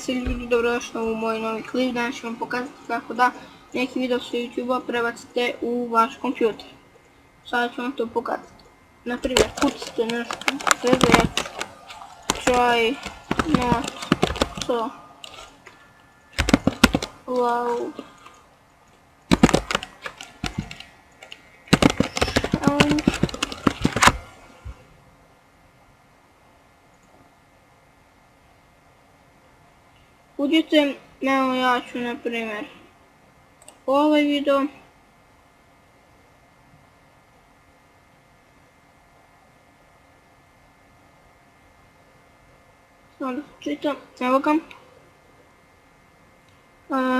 se ljudi, dobrodošli u moj novi klip. Danas ću vam pokazati kako da neki video sa YouTube-a prebacite u vaš kompjuter. Sada ću vam to pokazati. Naprimjer, kucite nešto, try not to loud challenge. Uđite, evo ja ću na primjer ovaj video. Samo da čitam, evo ga.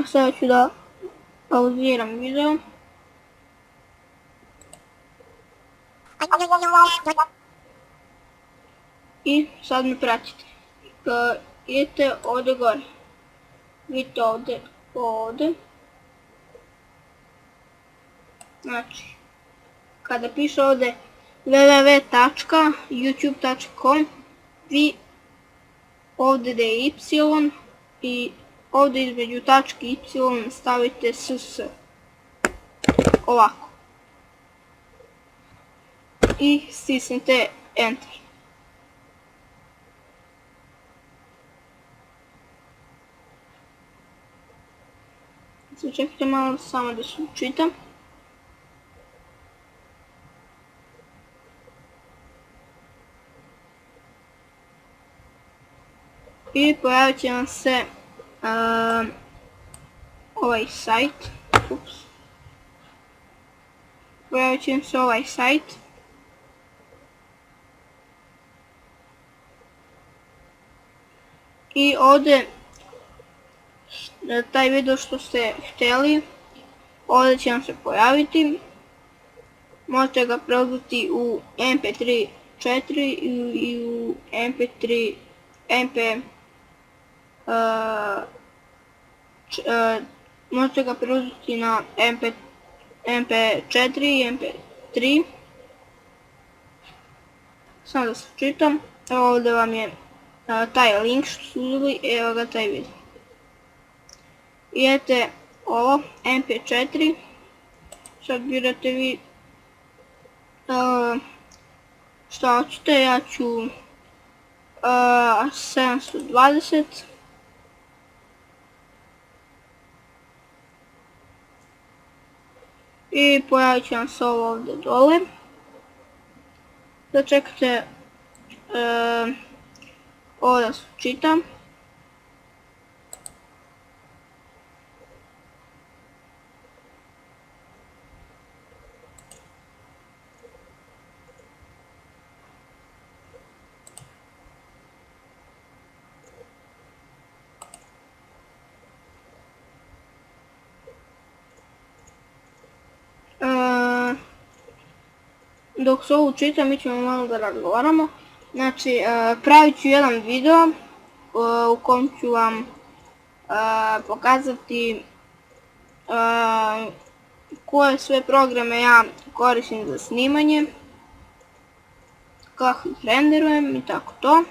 Sada ću da pauziram video. I sad me pratite. Idete ovdje gore. Vidite ovdje. Znači, kada piše ovdje www.youtube.com, vi ovdje gdje je y i ovdje između tačke y stavite ss. Ovako. I stisnite enter. Čekajte malo samo da se učitam. I pojavit će vam se ovaj sajt. Pojavit će vam se ovaj sajt. I ovdje taj video što ste htjeli, ovdje će vam se pojaviti. Možete ga preuzeti u mp3 4 i u možete ga preuzeti na mp4 i mp3. Samo da se čitam. Evo ovdje vam je taj link što su uzeli, evo ga taj video. Idete ovo, mp4, sad birate vi šta hoćete, ja ću 720. I pojavit će vam se ovo ovdje dole. Da čekate ovo da se čitam. Dok se ovo čitam, mi ćemo malo da razgovaramo. Znači, pravit ću jedan video u kojem ću vam pokazati koje sve programe ja koristim za snimanje, kako ih renderujem i tako to.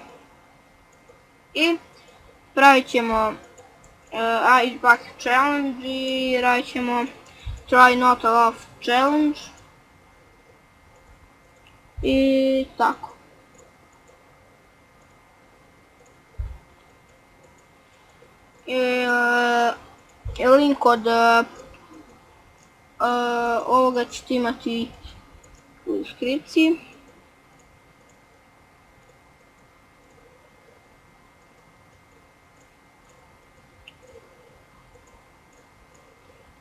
I pravit ćemo bacite challenge i radit ćemo try not to laugh challenge. I tako. Link od ovoga ćete imati u deskripciji.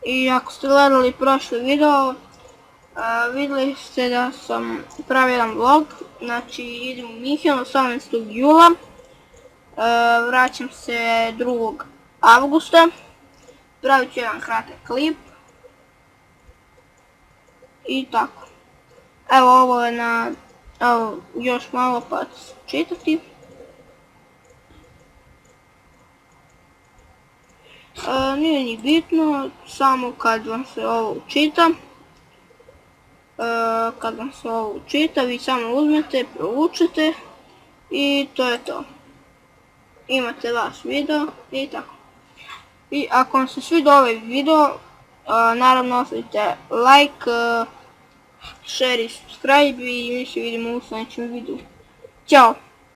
I ako ste gledali prošli video, vidjeli ste da sam pravio jedan vlog. Znači idem u Minhen 18. jula, vraćam se 2. avgusta, pravit ću jedan kratak klip i tako. Evo ovo je na, evo još malo pa ću se čitati. Nije ni bitno, samo kad vam se ovo učita. Kad vam se ovo učita, vi samo uzmete, proučite i to je to. imate vaš video i tako. I ako vam se svidio ovaj video, naravno ostavite like, share i subscribe i mi se vidimo u sljedećem videu. Ćao!